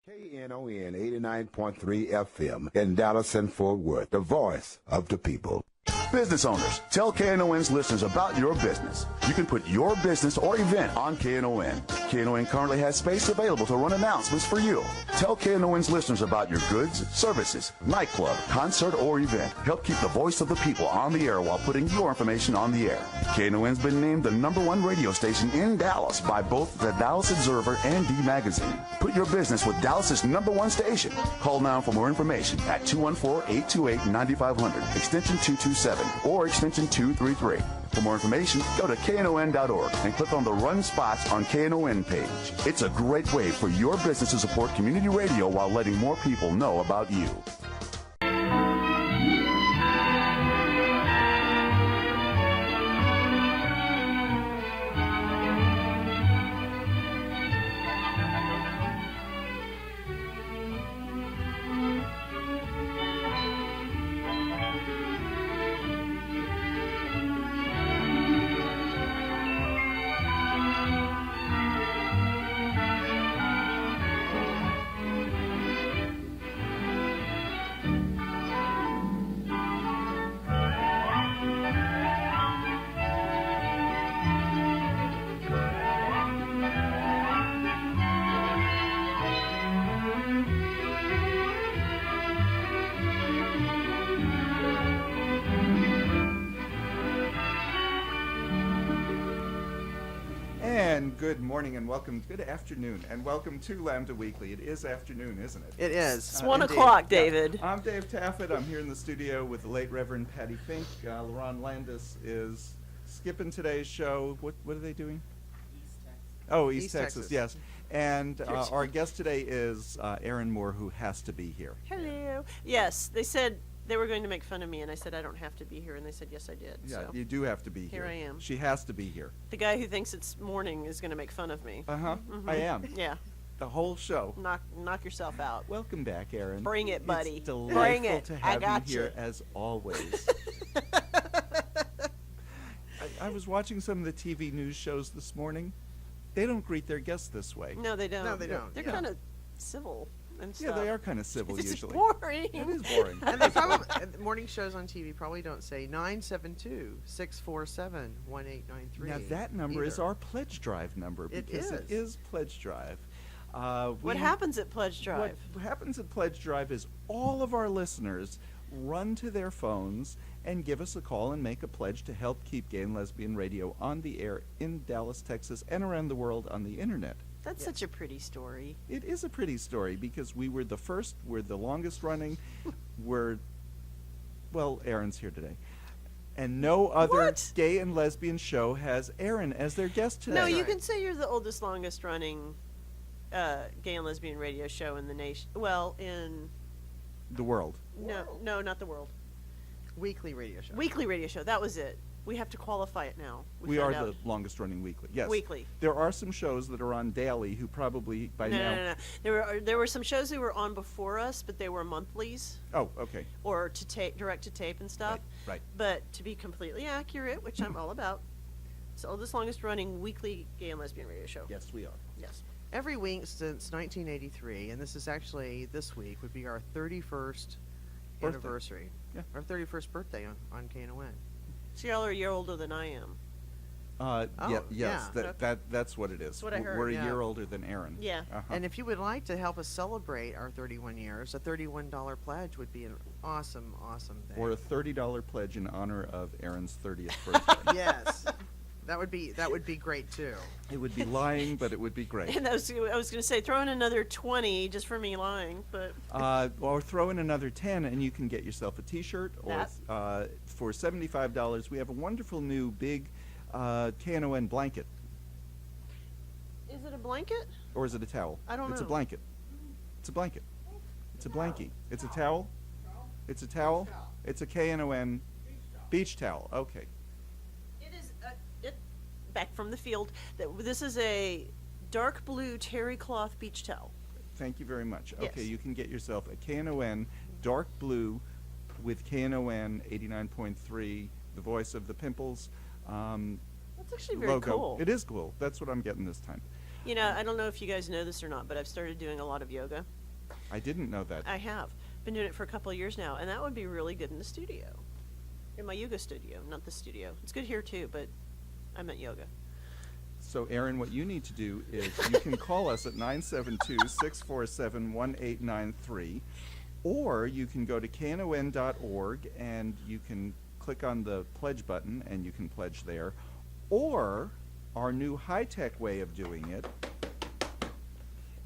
Knon 89.3 FM in Dallas and Fort Worth, the voice of the people. Business owners, tell KNON's listeners about your business. You can put your business or event on KNON. KNON currently has space available to run announcements for you. Tell KNON's listeners about your goods, services, nightclub, concert, or event. Help keep the voice of the people on the air while putting your information on the air. KNON's been named the #1 radio station in Dallas by both the Dallas Observer and D Magazine. Put your business with Dallas's #1 station. Call now for more information at 214-828-9500, extension 227. Or extension 233. For more information, go to knon.org and click on the Run Spots on KNON page. It's a great way for your business to support community radio while letting more people know about you. Good morning and welcome, good afternoon, and welcome to Lambda Weekly. It is afternoon, isn't it? It is. It's 1 o'clock, David. Yeah. I'm Dave Taffet. I'm here in the studio with the late Reverend Patti Fink. Larone Landis is skipping today's show. What are they doing? East Texas. Oh, East Texas, yes. And our guest today is Erin Moore, who has to be here. Hello. Yes, they said they were going to make fun of me, and I said I don't have to be here, and they said yes, I did. Yeah, so. You do have to be here. Here I am. She has to be here. The guy who thinks it's morning is going to make fun of me. Uh-huh, Mm-hmm. I am. Yeah. The whole show. Knock yourself out. Welcome back, Erin. Bring it, buddy. It's delightful Bring it. to I have got you here as always. I was watching some of the TV news shows this morning. They don't greet their guests this way. No, they don't. No, they don't. They're kind of civil and Yeah, stuff. they are kind of civil It's usually. boring. It is boring. And they probably, morning shows on TV probably don't say 972-647-1893. Now that number is either. our pledge drive number It because it is. is pledge drive. What happens at Pledge Drive? What happens at Pledge Drive is all of our listeners run to their phones and give us a call and make a pledge to help keep gay and lesbian radio on the air in Dallas, Texas, and around the world on the internet. That's such a pretty story. It is a pretty story because we were the first, we're the longest running, Erin's here today. And no other What? gay and lesbian show has Erin as their guest today. No, you right. can say you're the oldest, longest running gay and lesbian radio show in the nation. Well, in The world. no, not the world. Weekly radio show. Weekly radio show. That was it. We have to qualify it now. We are found the out. longest running weekly. Yes. Weekly. There are some shows that are on daily who probably by now. No. There were some shows that were on before us, but they were monthlies Oh, okay. or to tape, direct to tape and stuff. Right. But to be completely accurate, which I'm all about, it's the oldest, longest running weekly gay and lesbian radio show. Yes, we are. Yes. Every week since 1983, and this is actually this week, would be our 31st Birthday. anniversary. Yeah. Our 31st birthday on KNON. So y'all are a year older than I am. Yes, yeah. that's what it is. That's what I heard, We're a yeah. year older than Erin. Yeah. Uh-huh. And if you would like to help us celebrate our 31 years, a $31 pledge would be an awesome, awesome thing. Or a $30 pledge in honor of Erin's 30th birthday. Yes. That would be great too. It would be lying, but it would be great. And I was going to say, throw in another 20 just for me lying, but Or throw in another 10 and you can get yourself a T-shirt. Or for $75, we have a wonderful new big KNON blanket. is it a blanket? Or is it a towel? I don't It's a know. blanket. It's a blanket. It's a blankie. It's a towel. It's a towel. It's a KNON beach towel. Okay. It is back from the field. This is a dark blue terry cloth beach towel. Thank you very much. Yes. Okay, you can get yourself a KNON dark blue with KNON 89.3, the voice of the pimples That's actually very logo. cool. It is cool. That's what I'm getting this time. You know, I don't know if you guys know this or not, but I've started doing a lot of yoga. I didn't know that. I have. Been doing it for a couple of years now, and that would be really good in the studio. In my yoga studio, not the studio. It's good here too, but I meant yoga. So, Erin, what you need to do is you can call us at 972-647-1893, or you can go to knon.org and you can click on the pledge button and you can pledge there. Or our new high-tech way of doing it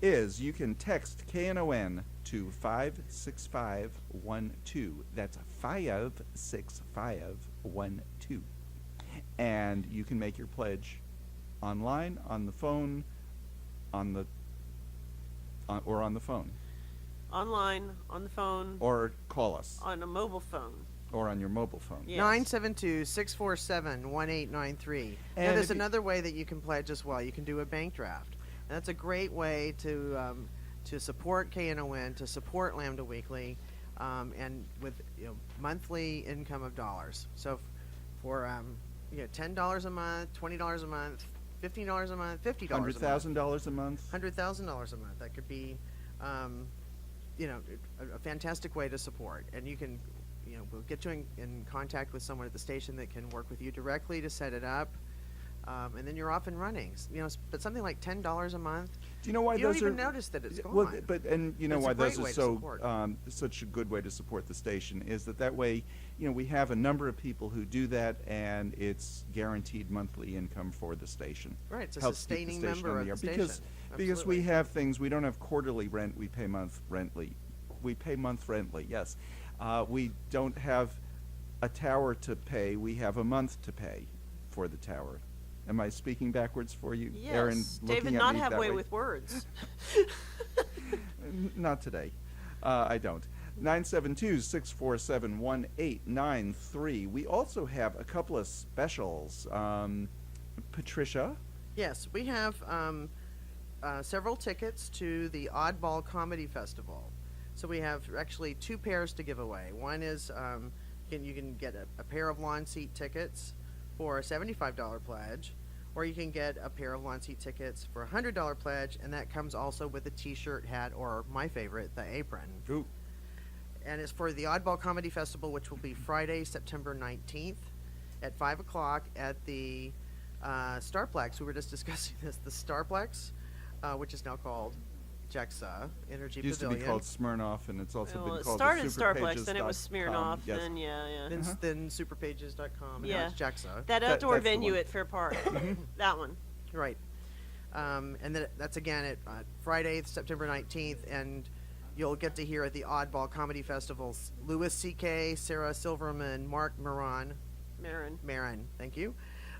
is you can text KNON to 56512. That's 56512. And you can make your pledge online, on the phone, or on the phone. Online, on the phone, Or call us. on a mobile phone. Or on your mobile phone. Yes. 972-647-1893. Now, And there's if you- another way that you can pledge as well. You can do a bank draft. And that's a great way to support KNON, to support Lambda Weekly, and with monthly income of dollars. So for $10 a month, $20 a month, $15 a month, $50 a month, $100,000 a month. $100,000 a month. That could be, a fantastic way to support. And you can, we'll get you in contact with someone at the station that can work with you directly to set it up. And then you're off and running. But something like $10 a month, Do you know why you those don't even are notice that it's gone. Well, you know It's a why great those are way to so support. such a good way to support the station is that way, we have a number of people who do that, and it's guaranteed monthly income for the station. Right, it's a Helps keep the sustaining station member on of the the air. station. Because we Absolutely. have things, we don't have quarterly rent, we pay month rently. We pay month rently, yes. We don't have a tower to pay, we have a month to pay for the tower. Am I speaking backwards for you, Yes. Erin? David, looking at not me have that way with words. Not today. I don't. 972-647-1893. We also have a couple of specials. Patricia? Yes, we have several tickets to the Oddball Comedy Festival. So we have actually two pairs to give away. One is you can get a pair of lawn seat tickets for a $75 pledge, or you can get a pair of lawn seat tickets for a $100 pledge, and that comes also with a t-shirt, hat, or my favorite, the apron. Ooh. And it's for the Oddball Comedy Festival, which will be Friday, September 19th at 5 o'clock at the Starplex. We were just discussing this. The Starplex, which is now called JEXA Energy Used to Pavilion. be called Smirnoff, and it's also Well, been it called started the Starplex, then it was Smirnoff, Yes. then yeah. Then superpages.com, and Yeah. now it's JEXA. That outdoor that's the venue one. at Fair Park. That one. Right. And then that's again at Friday, September 19th, and you'll get to hear at the Oddball Comedy Festival Louis C.K., Sarah Silverman, Mark Maron, Marin. thank you.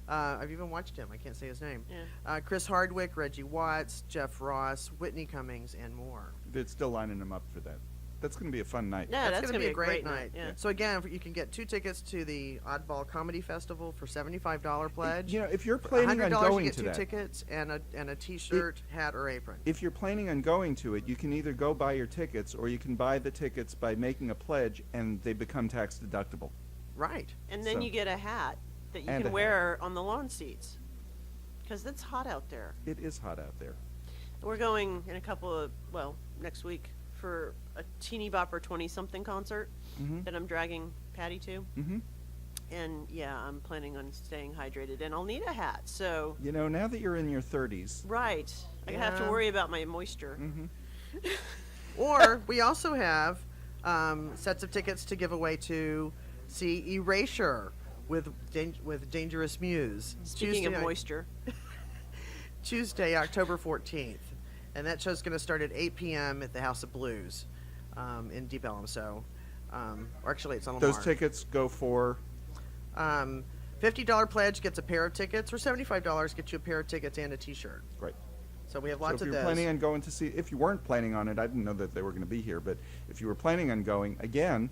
I've even watched him. I can't say his name. Yeah. Chris Hardwick, Reggie Watts, Jeff Ross, Whitney Cummings, and more. They're still lining them up for that. That's going to be a fun night. Yeah, that's gonna gonna be a great night. Yeah. So again, you can get 2 tickets to the Oddball Comedy Festival for $75 pledge. If you're For planning on $100 going you get to 2 that, tickets and a t-shirt, hat, or apron. if you're planning on going to it, you can either go buy your tickets, or you can buy the tickets by making a pledge, and they become tax deductible. Right. And then So- you get a hat that you And a can hat. wear on the lawn seats. Because it's hot out there. It is hot out there. We're going in next week for a teeny bopper 20-something concert Mhm. that I'm dragging Patti to. Mm-hmm. And yeah, I'm planning on staying hydrated, and I'll need a hat. So, Now that you're in your 30s, right, I have to Yeah. worry about my moisture. Or we also have sets of tickets to give away to see Erasure with Dangerous Muse. Speaking Tuesday, of moisture, Tuesday, October 14th. And that show's going to start at 8 p.m. at the House of Blues in Deep Ellum. So, or actually, it's on Lamar. those tickets go for... $50 pledge gets a pair of tickets, or $75 gets you a pair of tickets and a t-shirt. Great. So we have So lots if of you're those. planning on going to see, if you weren't planning on it, I didn't know that they were going to be here, but if you were planning on going, again,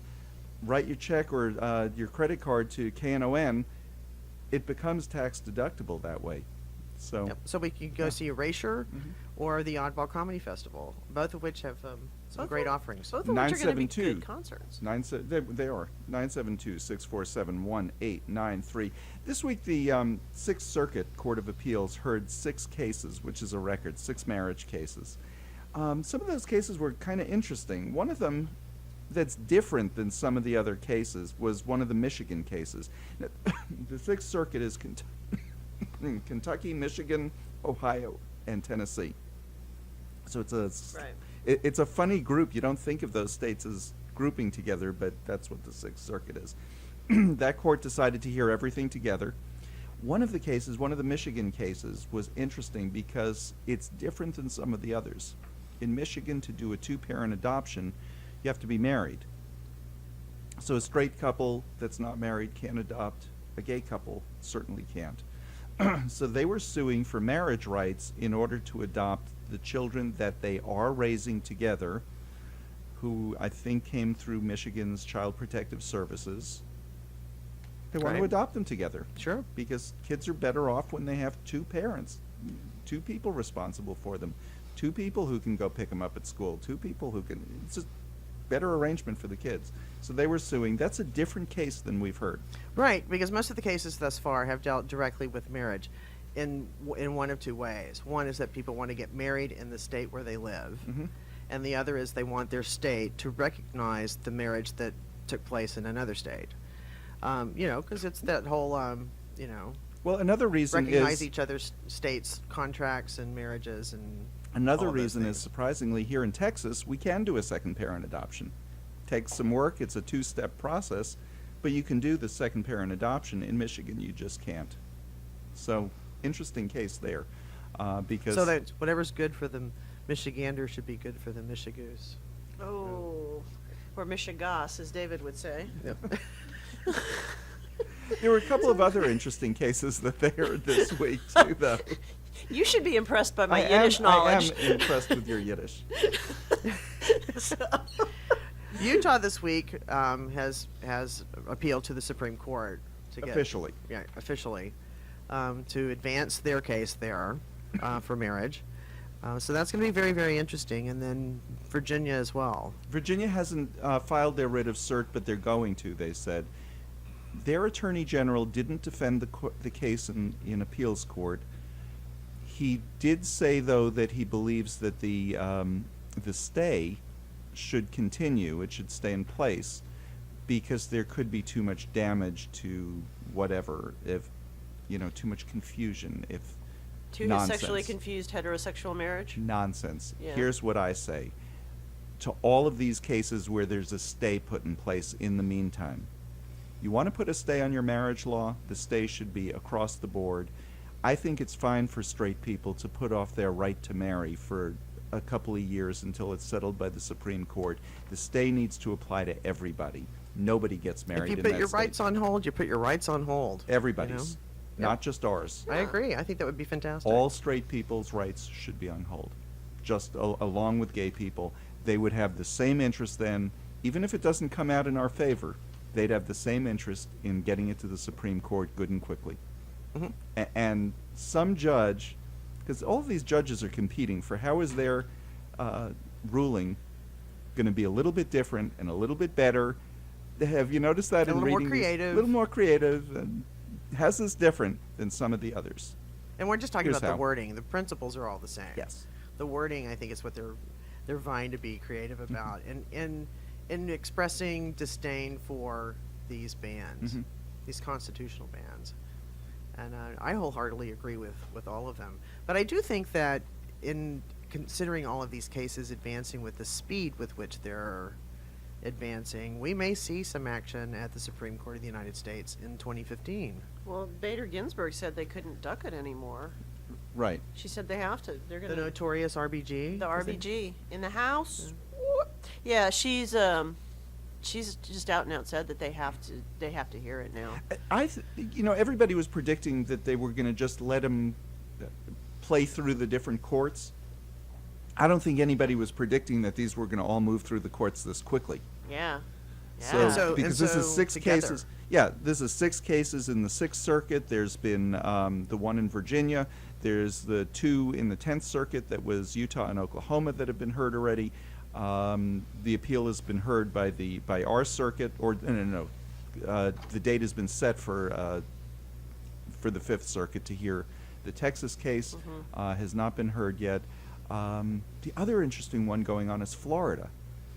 write your check or your credit card to KNON. It becomes tax deductible that way. So Yep. So we can go see Erasure or the Oddball Comedy Festival, both of which have some Both great of- offerings. Both of which are going to be 972. good concerts. They are 972-647-1893. This week, the Sixth Circuit Court of Appeals heard 6 cases, which is a record, 6 marriage cases. Some of those cases were kind of interesting. One of them that's different than some of the other cases was one of the Michigan cases. The Sixth Circuit is Kentucky, Michigan, Ohio, and Tennessee. So it's a funny group. You don't think of those states as grouping together, but that's what the Sixth Circuit is. That court decided to hear everything together. One of the Michigan cases, was interesting because it's different than some of the others. In Michigan, to do a 2-parent adoption, you have to be married. So a straight couple that's not married can't adopt. A gay couple certainly can't. So they were suing for marriage rights in order to adopt the children that they are raising together, who I think came through Michigan's Child Protective Services. They want to Right. adopt them together. Sure. Because kids are better off when they have 2 parents, 2 people responsible for them, 2 people who can go pick them up at school, 2 people who can. It's just better arrangement for the kids. So they were suing. That's a different case than we've heard. Right, because most of the cases thus far have dealt directly with marriage in one of 2 ways. One is that people want to get married in the state where they live, and the other is they want their state to recognize the marriage that took place in another state. Because it's that whole, Well, another reason recognize is each other's states' contracts and marriages and another all of those reason things. is surprisingly here in Texas we can do a second parent adoption. Takes some work. It's a 2-step process, but you can do the second parent adoption. In Michigan, you just can't. So interesting case there, because So that whatever's good for the Michigander should be good for the Michigoos. Oh, or Michigas, as David would say. Yep. there were a couple of other interesting cases that they heard this week too, though. You should be impressed by my I Yiddish knowledge. I am impressed with your Yiddish. Utah this week has appealed to the Supreme Court to get Officially. officially to advance their case there for marriage. So that's going to be very, very interesting. And then Virginia as well. Virginia hasn't filed their writ of cert, but they're going to, they said. Their attorney general didn't defend the case in appeals court. He did say, though, that he believes that the stay should continue. It should stay in place because there could be too much damage to whatever, if, too much confusion, if To his sexually confused heterosexual marriage? Nonsense. Yeah. Here's what I say. To all of these cases where there's a stay put in place in the meantime, you want to put a stay on your marriage law, the stay should be across the board. I think it's fine for straight people to put off their right to marry for a couple of years until it's settled by the Supreme Court. The stay needs to apply to everybody. Nobody gets married If you in put that your state. rights on hold, you put your rights on hold. Everybody's, Yep. not just ours. I agree. I think that would be fantastic. All straight people's rights should be on hold, just along with gay people. They would have the same interest then, even if it doesn't come out in our favor, they'd have the same interest in getting it to the Supreme Court good and quickly. Mhm. And some judge, because all of these judges are competing for how is their ruling going to be a little bit different and a little bit better. Have you noticed that A in little more reading these? creative. A little more creative, and how's this different than some of the others? And we're just talking Here's about how. the wording. The principles are all the same. Yes. The wording, I think, is what they're vying to be creative about, and in expressing disdain for these bans, these constitutional bans. And I wholeheartedly agree with all of them. But I do think that in considering all of these cases advancing with the speed with which they're advancing, we may see some action at the Supreme Court of the United States in 2015. Well, Bader Ginsburg said they couldn't duck it anymore. Right. She said they have to. They're The going to. notorious RBG. The RBG in the House. Yeah, she's just out and out said that they have to hear it now. Everybody was predicting that they were going to just let him play through the different courts. I don't think anybody was predicting that these were going to all move through the courts this quickly. Yeah. Because this is 6 together. cases. Yeah, this is 6 cases in the Sixth Circuit. There's been the one in Virginia. There's the 2 in the 10th Circuit that was Utah and Oklahoma that have been heard already. The appeal has been heard by our circuit, or no. The date has been set for the 5th Circuit to hear the Texas case. Has not been heard yet. The other interesting one going on is Florida.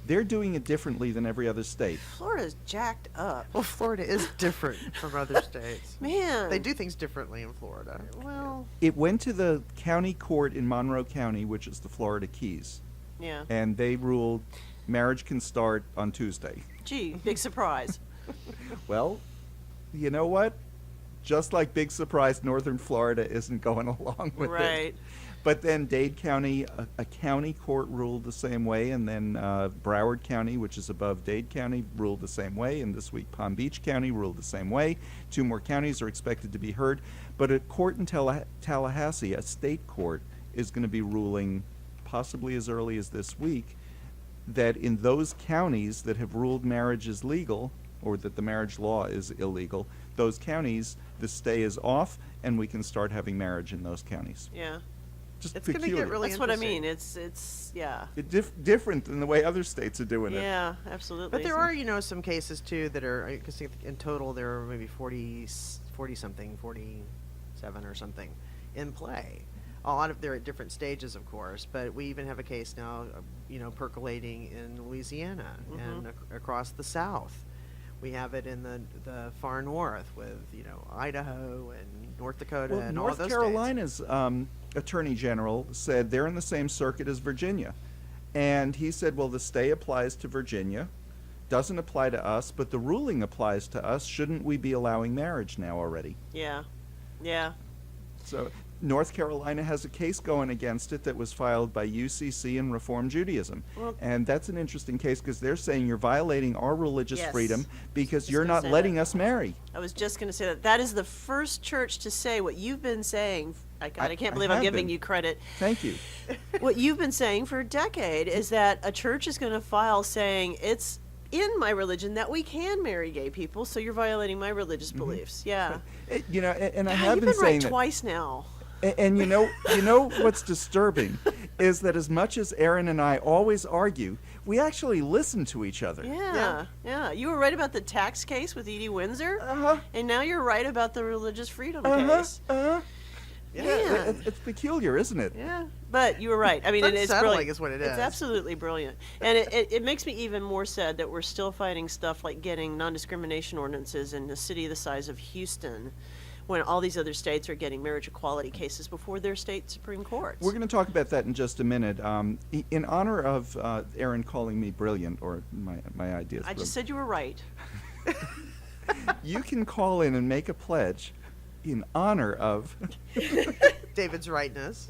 They're doing it differently than every other state. Florida's jacked up. Well, Florida is different from other states. Man. They do things differently in Florida. Well, It went to the county court in Monroe County, which is the Florida Keys, yeah. and they ruled marriage can start on Tuesday. Gee, big surprise. Well, you know what? Just like big surprise, Northern Florida isn't going along with it. Right. But then Dade County, a county court ruled the same way, and then Broward County, which is above Dade County, ruled the same way, and this week Palm Beach County ruled the same way. 2 more counties are expected to be heard. But a court in Tallahassee, a state court, is going to be ruling possibly as early as this week that in those counties that have ruled marriage is legal, or that the marriage law is illegal, those counties, the stay is off, and we can start having marriage in those counties. Yeah. Just It's gonna get peculiar. really That's what I interesting. mean. It's yeah. Different than the way other states are doing it. Yeah, absolutely. But there are, some cases too that are, because in total there are maybe 40 something, 47 or something in play. A lot of, they're at different stages, of course, but we even have a case now, percolating in Louisiana and across the South. We have it in the far north with, Idaho and North Dakota Well, and all North those Carolina's Attorney General said they're in the same circuit as Virginia. And he said, well, the stay applies to Virginia, doesn't apply to us, but the ruling applies to us. Shouldn't we be allowing marriage now already? Yeah. Yeah. So North Carolina has a case going against it that was filed by UCC and Reform Judaism. Well, and that's an interesting case because they're saying you're violating our religious Yes. freedom because Just you're gonna not say letting that. us marry. I was just going to say that. That is the first church to say what you've been saying. I can't I believe I'm have giving been. you credit. Thank you. What you've been saying for a decade is that a church is going to file saying it's in my religion that we can marry gay people, so you're violating my religious beliefs. Yeah. And I God, have you've been been right saying that. twice now. And you know what's disturbing is that as much as Erin and I always argue, we actually listen to each other. Yeah. You were right about the tax case with Edie Windsor, and now you're right about the religious freedom case. Yeah, it's peculiar, isn't it? Yeah, but you were right. I mean, It's it's unsettling brilliant. is what it It's is. absolutely brilliant, and it makes me even more sad that we're still fighting stuff like getting non-discrimination ordinances in a city the size of Houston, when all these other states are getting marriage equality cases before their state Supreme Courts. We're going to talk about that in just a minute. In honor of Erin calling me brilliant, or my ideas. I just said you were right. You can call in and make a pledge in honor of David's rightness.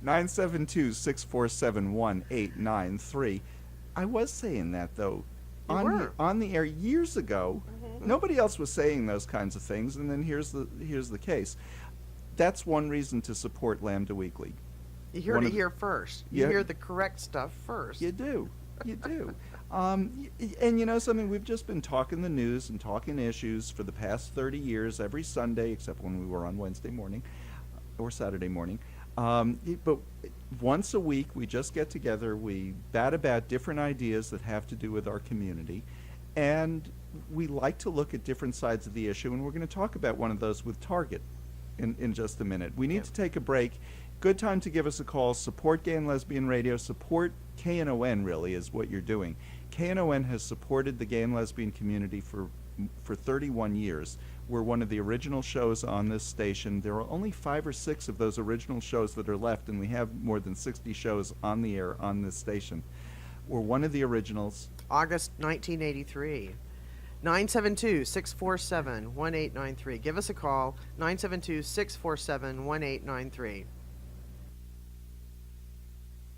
972-647-1893. I was saying that, though, You were. on the air years ago. Nobody else was saying those kinds of things, and then here's the case. That's one reason to support Lambda Weekly. You hear One it of the- here first. You Yeah. hear the correct stuff first. You do. And you know something? We've just been talking the news and talking issues for the past 30 years, every Sunday, except when we were on Wednesday morning or Saturday morning. But once a week, we just get together. We bat about different ideas that have to do with our community. And we like to look at different sides of the issue. And we're going to talk about one of those with Target in just a minute. We need to take a break. Good time to give us a call. Support Gay and Lesbian Radio. Support KNON, really, is what you're doing. KNON has supported the gay and lesbian community for 31 years. We're one of the original shows on this station. There are only 5 or 6 of those original shows that are left, and we have more than 60 shows on the air on this station. We're one of the originals. August 1983. 972-647-1893. Give us a call. 972-647-1893.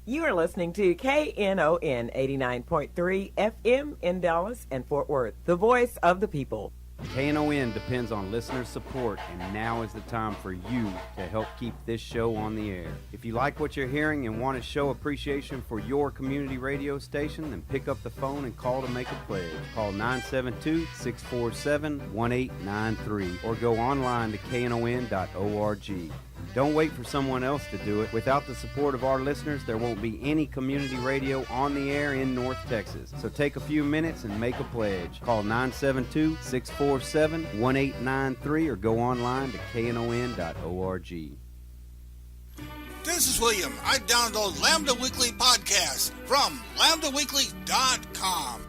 You are listening to KNON 89.3 FM in Dallas and Fort Worth, the voice of the people. KNON depends on listener support, and now is the time for you to help keep this show on the air. If you like what you're hearing and want to show appreciation for your community radio station, then pick up the phone and call to make a pledge. Call 972-647-1893 or go online to knon.org. Don't wait for someone else to do it. Without the support of our listeners, there won't be any community radio on the air in North Texas. So take a few minutes and make a pledge. Call 972-647-1893 or go online to knon.org. This is William. I download Lambda Weekly Podcast from lambdaweekly.com.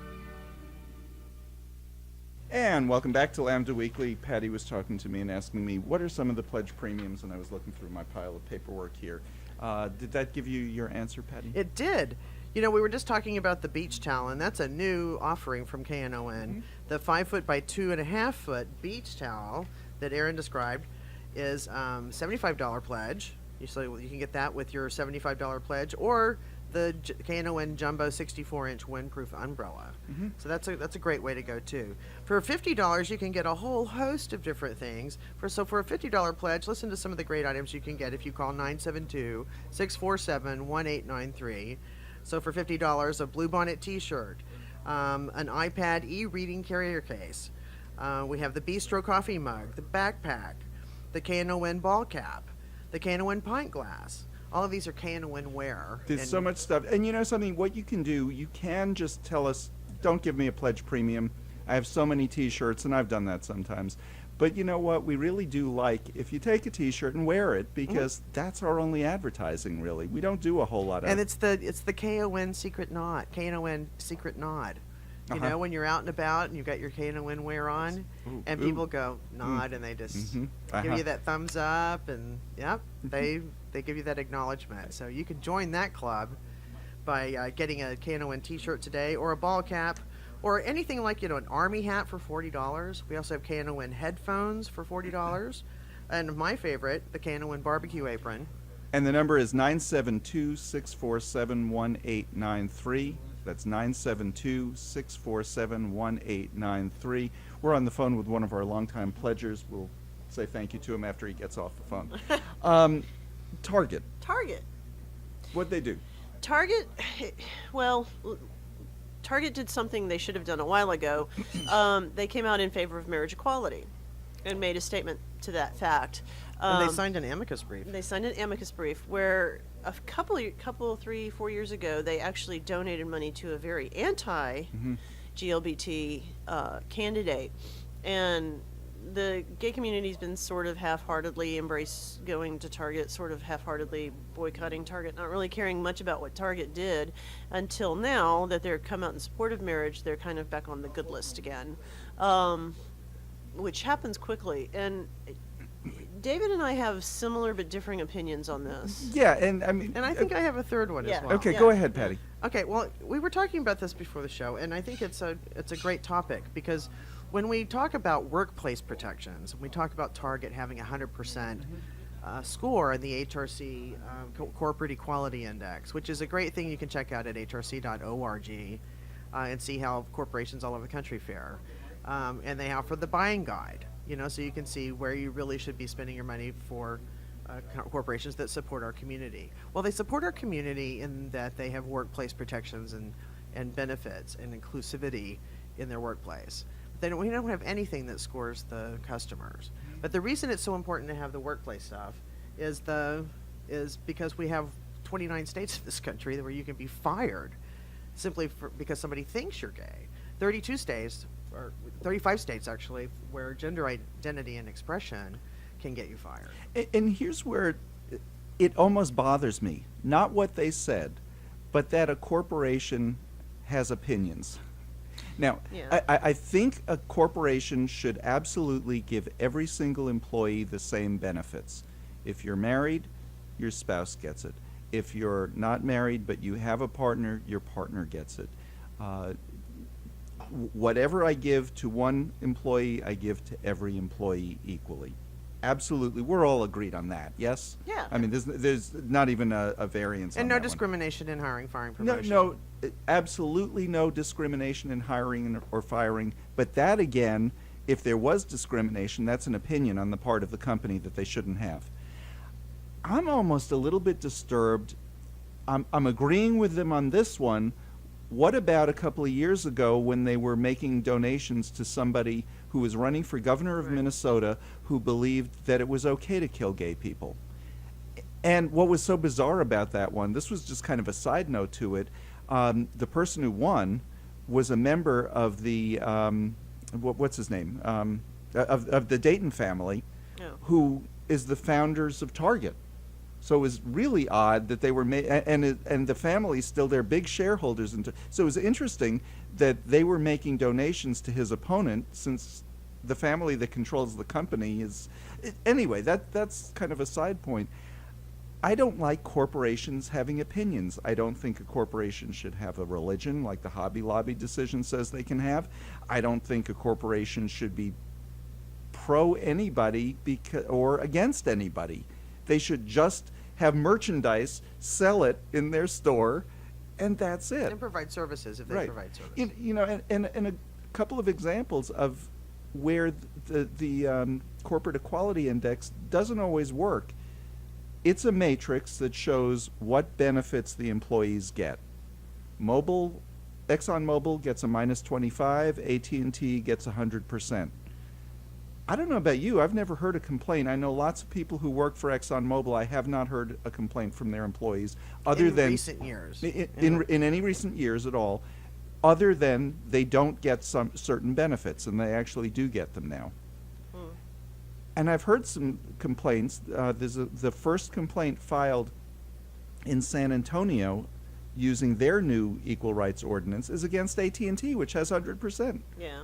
And welcome back to Lambda Weekly. Patti was talking to me and asking me, what are some of the pledge premiums? And I was looking through my pile of paperwork here. Did that give you your answer, Patti? It did. You know, we were just talking about the beach towel, and that's a new offering from KNON. Mm-hmm. The 5 foot by 2.5 foot beach towel that Erin described is $75 pledge. So you can get that with your $75 pledge, or the KNON Jumbo 64-inch windproof umbrella. Mm-hmm. So that's a great way to go too. For $50, you can get a whole host of different things. For a $50 pledge, listen to some of the great items you can get if you call 972-647-1893. So for $50, a Bluebonnet T-shirt, an iPad e-reading carrier case. We have the Bistro coffee mug, the backpack, the KNON ball cap, the KNON pint glass. All of these are KNON wear. There's so much stuff. And you know something, what you can do, you can just tell us, don't give me a pledge premium. I have so many T-shirts, and I've done that sometimes. But you know what? We really do like if you take a T-shirt and wear it, because that's our only advertising, really. We don't do a whole lot of. And it's the KNON secret nod. KNON secret nod. You know, when you're out and about and you've got your KNON wear on, and people go nod, and they just give you that thumbs up, and they give you that acknowledgement. So you can join that club by getting a KNON T-shirt today, or a ball cap, or anything like, an army hat for $40. We also have KNON headphones for $40, and my favorite, the KNON barbecue apron. And the number is 972-647-1893. That's 972-647-1893. We're on the phone with one of our longtime pledgers. We'll say thank you to him after he gets off the phone. Target. What'd they do? Target did something they should have done a while ago. They came out in favor of marriage equality and made a statement to that fact. And they signed an amicus brief. Where a couple, 3-4 years ago, they actually donated money to a very anti-GLBT candidate. And the gay community's been sort of half-heartedly going to Target, sort of half-heartedly boycotting Target, not really caring much about what Target did, until now that they're come out in support of marriage. They're kind of back on the good list again, which happens quickly. And David and I have similar but differing opinions on this. Yeah, and I mean... And I think I have a third one as well. Okay, go ahead, Patti. Okay, well, we were talking about this before the show, and I think it's a great topic, because when we talk about workplace protections, we talk about Target having 100% score in the HRC Corporate Equality Index, which is a great thing you can check out at hrc.org and see how corporations all over the country fare. And they offer the buying guide, so you can see where you really should be spending your money for corporations that support our community. Well, they support our community in that they have workplace protections and benefits and inclusivity in their workplace. We don't have anything that scores the customers. But the reason it's so important to have the workplace stuff is because we have 29 states in this country where you can be fired simply because somebody thinks you're gay. 32 states, or 35 states actually, where gender identity and expression can get you fired. And here's where it almost bothers me. Not what they said, but that a corporation has opinions. Now, I think a corporation should absolutely give every single employee the same benefits. If you're married, your spouse gets it. If you're not married but you have a partner, your partner gets it. Whatever I give to one employee, I give to every employee equally. Absolutely. We're all agreed on that, yes? Yeah. I mean, there's not even a variance on and that no discrimination in hiring, firing, promotion. No, absolutely no discrimination in hiring or firing. But that, again, if there was discrimination, that's an opinion on the part of the company that they shouldn't have. I'm almost a little bit disturbed. I'm agreeing with them on this one. What about a couple of years ago when they were making donations to somebody who was running for governor of Minnesota who believed that it was okay to kill gay people? And what was so bizarre about that one, this was just kind of a side note to it, the person who won was a member of the, what's his name, of the Dayton family, who is the founders of Target. So it was really odd that they were and the family's still their big shareholders. So it was interesting that they were making donations to his opponent, since the family that controls the company is... Anyway, that's kind of a side point. I don't like corporations having opinions. I don't think a corporation should have a religion like the Hobby Lobby decision says they can have. I don't think a corporation should be pro anybody or against anybody. They should just have merchandise, sell it in their store, and that's it. And provide services if they Right. provide services. You know, and a couple of examples of where the corporate equality index doesn't always work. It's a matrix that shows what benefits the employees get. ExxonMobil gets a -25, AT&T gets 100%. I don't know about you, I've never heard a complaint. I know lots of people who work for ExxonMobil. I have not heard a complaint from their employees other than recent years. In any recent years at all, other than they don't get some certain benefits, and they actually do get them now. And I've heard some complaints. There's the first complaint filed in San Antonio using their new equal rights ordinance is against AT&T, which has 100%. Yeah.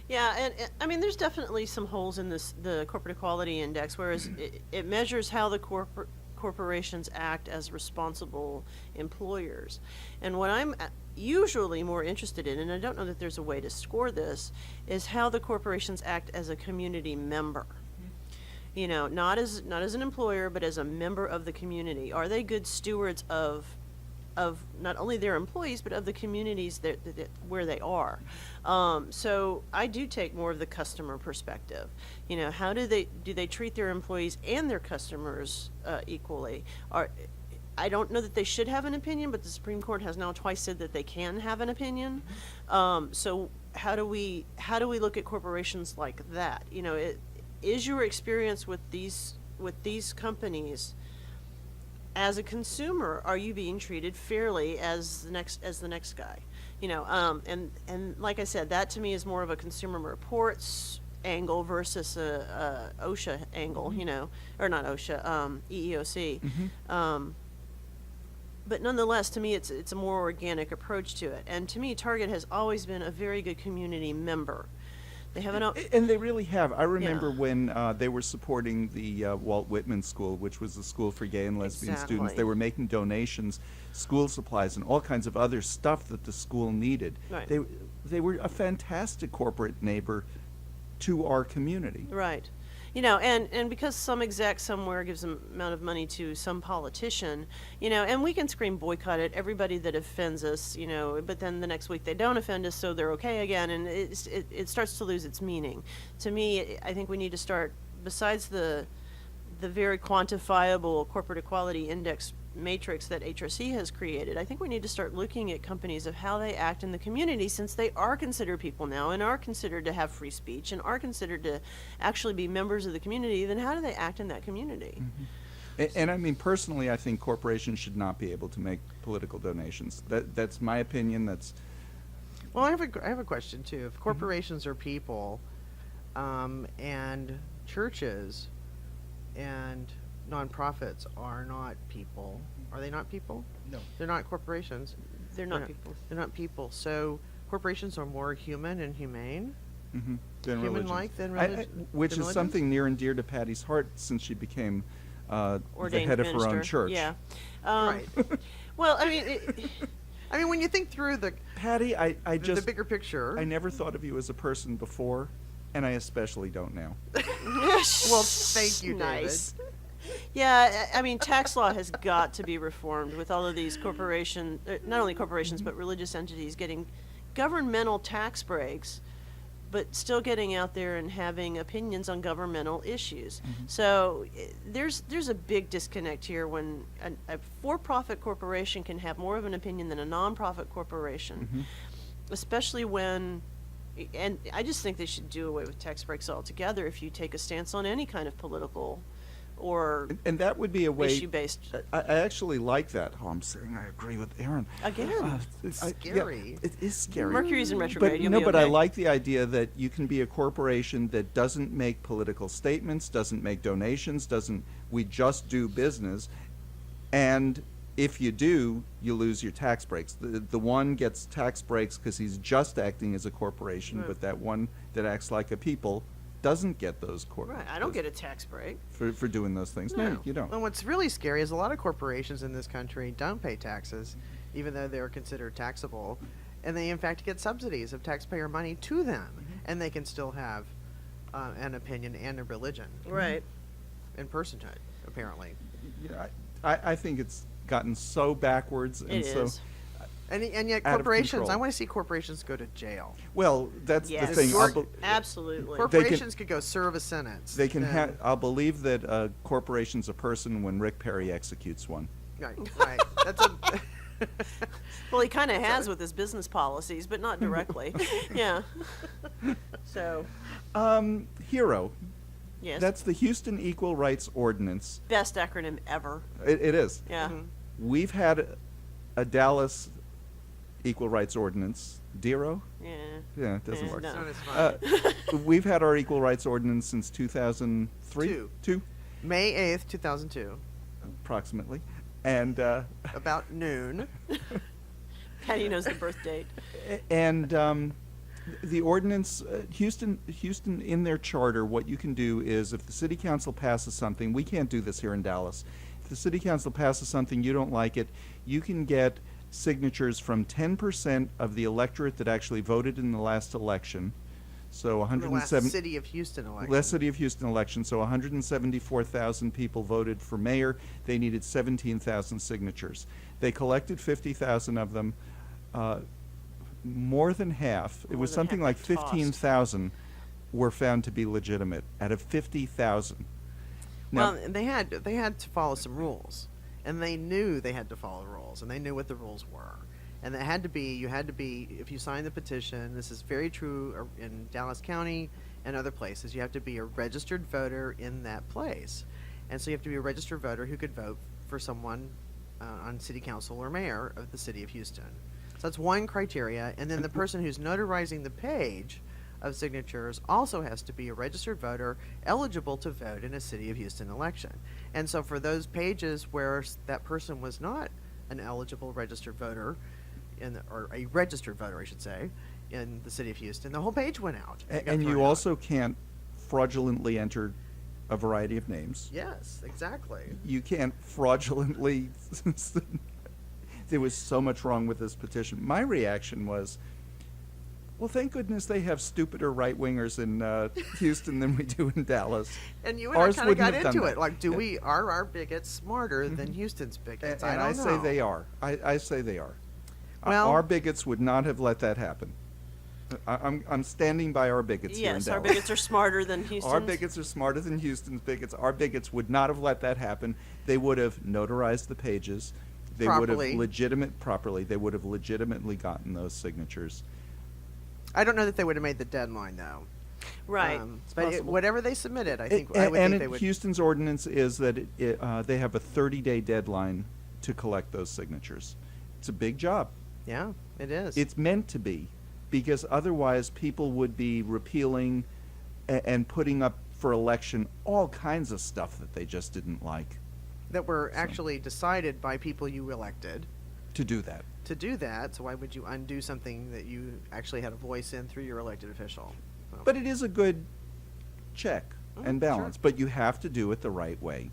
Yeah, and I mean, there's definitely some holes in the corporate equality index, whereas it measures how the corporations act as responsible employers. And what I'm usually more interested in, and I don't know that there's a way to score this, is how the corporations act as a community member. You know, not as an employer, but as a member of the community. Are they good stewards of not only their employees, but of the communities that where they are? So I do take more of the customer perspective. You know, how do they treat their employees and their customers equally? I don't know that they should have an opinion, but the Supreme Court has now twice said that they can have an opinion. So how do we look at corporations like that? You know, is your experience with these companies as a consumer, are you being treated fairly as the next guy? You know, and like I said, that to me is more of a Consumer Reports angle versus a OSHA angle. You know, or not OSHA, EEOC. But nonetheless, to me, it's a more organic approach to it. And to me, Target has always been a very good community member. They have and they really have. I remember when they were supporting the Walt Whitman School, which was a school for gay and lesbian students. They were making donations, school supplies, and all kinds of other stuff that the school needed. Right. They were a fantastic corporate neighbor to our community. Right. You know, and because some exec somewhere gives an amount of money to some politician, you know, and we can scream boycott at everybody that offends us, you know, but then the next week they don't offend us, so they're okay again, and it starts to lose its meaning. To me, I think we need to start, besides the very quantifiable corporate equality index matrix that HRC has created, I think we need to start looking at companies of how they act in the community, since they are considered people now and are considered to have free speech and are considered to actually be members of the community. Then how do they act in that community? And I mean, personally, I think corporations should not be able to make political donations. That's my opinion. Well, I have a question too. If corporations are people, and churches and nonprofits are not people, are they not people? No. They're not corporations. They're not people. They're not people. So corporations are more human and humane, Than human-like than which than is something near and dear to Patti's heart since she became the Ordained head of minister. her own church. Yeah. Right. Well, I mean, I mean, when you think through the Patti, the bigger picture. I never thought of you as a person before, and I especially don't now. Well, thank you, nice. Yeah, I mean, tax law has got to be reformed with all of these corporations, not only corporations, but religious entities getting governmental tax breaks, but still getting out there and having opinions on governmental issues. So there's a big disconnect here when a for-profit corporation can have more of an opinion than a non-profit corporation, especially when, and I just think they should do away with tax breaks altogether if you take a stance on any kind of political or And that would be a way. issue-based. I actually like that. Oh, I'm saying I agree with Erin. Again. It's yeah, scary. it is scary. Mercury's in retrograde. But You'll no, be but I okay. like the idea that you can be a corporation that doesn't make political statements, doesn't make donations, we just do business, and if you do, you lose your tax breaks. The one gets tax breaks because he's just acting as a corporation, Right. but that one that acts like a people doesn't get those Right, I don't get a tax break. for doing those things. No, you don't. And what's really scary is a lot of corporations in this country don't pay taxes, even though they're considered taxable, and they in fact get subsidies of taxpayer money to them, and they can still have an opinion and a religion Right. and personhood, apparently. Yeah, I think it's gotten so backwards and It so is. And yet Out of corporations, control. I want to see corporations go to jail. well. That's Yes. the thing. Absolutely. Corporations could go serve a sentence. They can and- have. I'll believe that a corporation's a person when Rick Perry executes one. Right, right. That's a... Well, he kind of has with his business policies, but not directly. Yeah. So, HERO. yes. That's the Houston Equal Rights Ordinance. Best acronym ever. It is. Yeah. We've had a Dallas Equal Rights Ordinance. DERO? Yeah. Yeah, it doesn't Yeah, work. no. Not as fun. We've had our Equal Rights Ordinance since 2003? Two. May 8th, 2002, Approximately. And about noon. Patty knows the birth date. And the ordinance, Houston, in their charter, what you can do is if the city council passes something, we can't do this here in Dallas. If the city council passes something, you don't like it, you can get signatures from 10% of the electorate that actually voted in the last election. So The last 107. City of Houston election. Last City of Houston election, so 174,000 people voted for mayor. They needed 17,000 signatures. They collected 50,000 of them. More than half, it More was than something half like got tossed. 15,000 were found to be legitimate out of 50,000. Now, Well, and they had to follow some rules, and they knew they had to follow the rules, and they knew what the rules were. And you had to be, if you signed the petition, this is very true in Dallas County and other places, you have to be a registered voter in that place. And so you have to be a registered voter who could vote for someone on city council or mayor of the city of Houston. So that's one criteria. And then the person who's notarizing the page of signatures also has to be a registered voter eligible to vote in a city of Houston election. And so for those pages where that person was not an eligible registered voter, or a registered voter, I should say, in the city of Houston, the whole page went out. It got and thrown you out. also can't fraudulently enter a variety of names. Yes, exactly. You can't fraudulently. There was so much wrong with this petition. My reaction was, well, thank goodness they have stupider right-wingers in Houston than we do in Dallas. And you and Ours I kind of got wouldn't have done into that. it. Like, are our bigots smarter than Houston's bigots? And I I don't say know. they are. I say they are. Well- Our bigots would not have let that happen. I'm standing by our bigots here in Yes, Dallas. our bigots are smarter than Houston's. Our bigots are smarter than Houston's bigots. Our bigots would not have let that happen. They would have notarized the pages. They would have They would have legitimately gotten those signatures. I don't know that they would have made the deadline, though. Right. But whatever they submitted, I would think they would. Houston's ordinance is that they have a 30-day deadline to collect those signatures. It's a big job. Yeah, it is. It's meant to be, because otherwise people would be repealing and putting up for election all kinds of stuff that they just didn't like. that were actually decided by people you elected To do that. to do that. So why would you undo something that you actually had a voice in through your elected official? So- But it is a good check and sure. balance, but you have to do it the right way.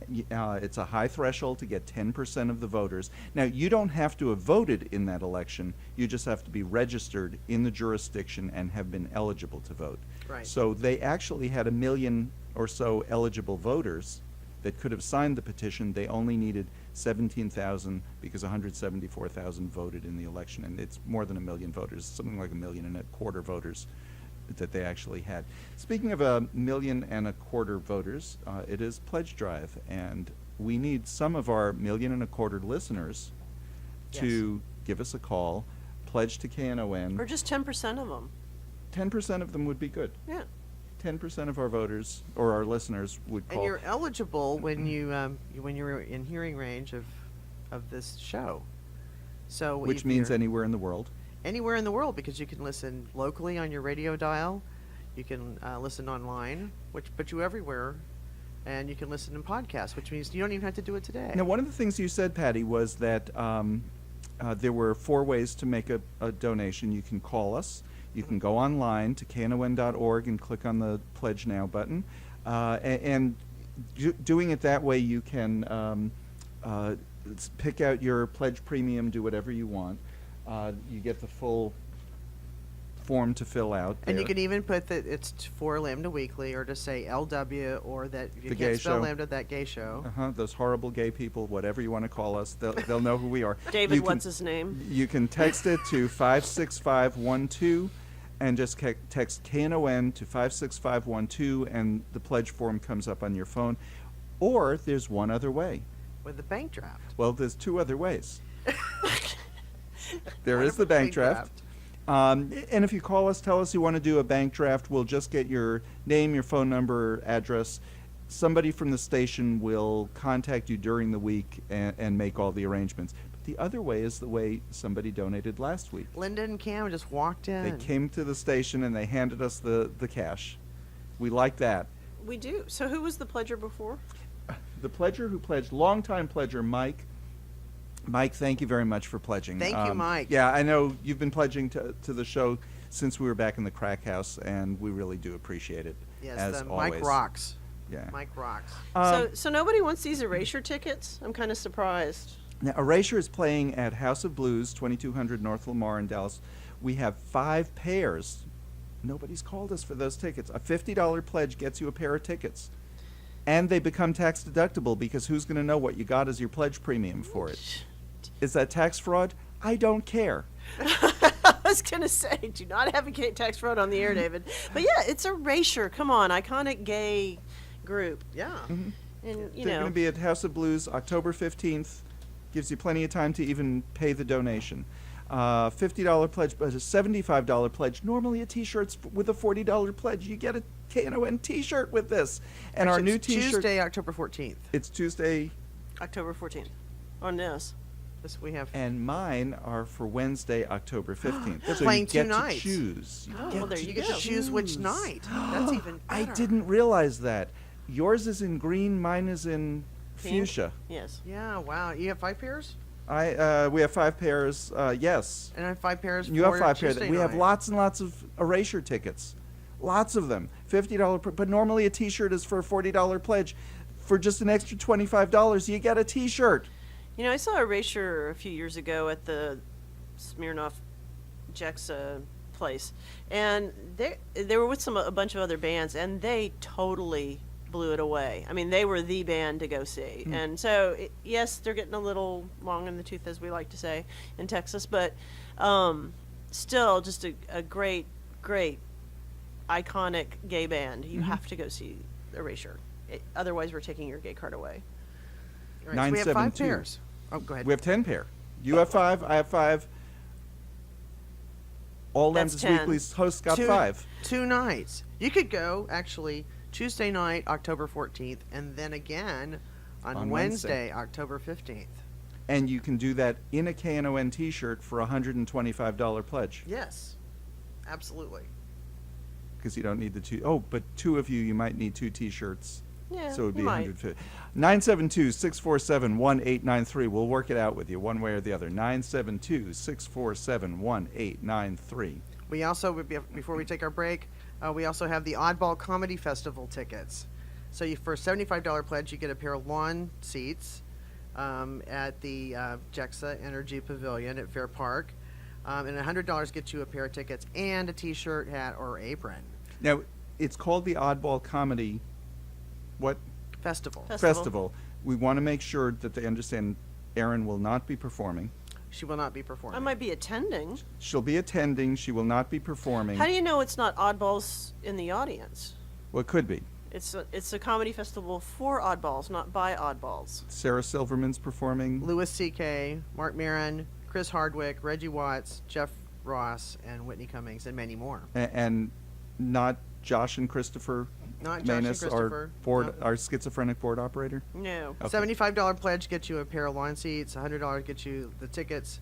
It's a high threshold to get 10% of the voters. Now, you don't have to have voted in that election. You just have to be registered in the jurisdiction and have been eligible to vote. Right. So they actually had 1 million or so eligible voters that could have signed the petition. They only needed 17,000 because 174,000 voted in the election, and it's more than 1 million voters, something like 1.25 million voters that they actually had. Speaking of 1.25 million voters, it is Pledge Drive, and we need some of our 1.25 million listeners to give us a call, pledge to KNON. Or just 10% of them. 10% of them would be good. Yeah. 10% of our voters or our listeners would call. And you're eligible when you're in hearing range of this show. So which if means you're anywhere in the world. anywhere in the world, because you can listen locally on your radio dial, you can listen online, which puts you everywhere, and you can listen in podcasts, which means you don't even have to do it today. Now, one of the things you said, Patti, was that there were 4 ways to make a donation. You can call us. You can go online to knon.org and click on the Pledge Now button. Doing it that way, you can pick out your pledge premium, do whatever you want. You get the full form to fill out there. And you can even put that it's for Lambda Weekly, or to say LW, or that if you The can't gay spell show. Lambda, that gay show. Those horrible gay people, whatever you want to call us, they'll know who we are. David, You can- what's his name? You can text it to 56512 and just text KNON to 56512, and the pledge form comes up on your phone. Or there's one other way. With the bank draft. Well, there's 2 other ways. There is Wonderful the bank draft. And if you call us, tell us you want to do a bank draft, we'll just get your name, your phone number, address. Somebody from the station will contact you during the week and make all the arrangements. But the other way is the way somebody donated last week. Linda and Cam just walked in. They came to the station and they handed us the cash. We like that. We do. So who was the pledger before? The pledger who pledged, longtime pledger Mike. Mike, thank you very much for pledging. Thank you, Mike. Yeah, I know you've been pledging to the show since we were back in the crack house, and we really do appreciate it. Yes, as Mike always. rocks. Yeah. Mike rocks. So nobody wants these erasure tickets? I'm kind of surprised. Now, Erasure is playing at House of Blues, 2200 North Lamar in Dallas. We have 5 pairs. Nobody's called us for those tickets. A $50 pledge gets you a pair of tickets. And they become tax deductible, because who's going to know what you got as your pledge premium for it? Is that tax fraud? I don't care. I was going to say, do not advocate tax fraud on the air, David. But yeah, it's Erasure. Come on, iconic gay group. Yeah. And, you They're know, going to be at House of Blues October 15th. Gives you plenty of time to even pay the donation. $50 pledge, but a $75 pledge. Normally a T-shirt's with a $40 pledge. You get a KNON T-shirt with this. And our Actually, new it's T-shirt. Tuesday, October 14th. It's Tuesday. October 14th on this. This we have. And mine are for Wednesday, October 15th. They're so playing you get 2 nights. To choose. Oh, get well, there to you You get go. to choose which night. That's even I better. didn't realize that. Yours is in green, mine is in Pink? fuchsia. Yes. Yeah, wow. You have 5 pairs? We have 5 pairs. Yes. And I have 5 pairs You have for 5 pairs. Tuesday We have night. lots and lots of Erasure tickets. Lots of them. $50 but normally a T-shirt is for a $40 pledge. For just an extra $25, you get a T-shirt. You know, I saw Erasure a few years ago at the Smirnoff Jexa place, and they were with a bunch of other bands, and they totally blew it away. I mean, they were the band to go see. And so, yes, they're getting a little long in the tooth, as we like to say in Texas, but still just a great, great, iconic gay band. You have to go see Erasure. Otherwise, we're taking your gay card away. Right, so we have 5 972. pairs. Oh, go ahead. We have 10 pair. You have 5, I have 5. All That's Lambda's 10. Weekly's hosts got 2 5. 2 nights. You could go, actually, Tuesday night, October 14th, and then again on Wednesday, October 15th. And you can do that in a KNON T-shirt for a $125 pledge. Yes, absolutely. Because you don't need the 2. Oh, but 2 of you might need 2 T-shirts. Yeah, So it would be you might. 150. 972-647-1893. We'll work it out with you one way or the other. 972-647-1893. We also, before we take our break, we also have the Oddball Comedy Festival tickets. So for a $75 pledge, you get a pair of lawn seats at the Jexa Energy Pavilion at Fair Park. And $100 gets you a pair of tickets and a T-shirt, hat, or apron. Now, it's called the Oddball Comedy Festival. Festival. We want to make sure that they understand Erin will not be performing. She will not be performing. I might be attending. She'll be attending. She will not be performing. How do you know it's not oddballs in the audience? Well, it could be. It's a comedy festival for oddballs, not by oddballs. Sarah Silverman's performing. Louis C.K., Mark Maron, Chris Hardwick, Reggie Watts, Jeff Ross, and Whitney Cummings, and many more. And not Josh and Christopher Not Josh and Manus, Christopher. our schizophrenic board operator? No. Okay. $75 pledge gets you a pair of lawn seats. $100 gets you the tickets,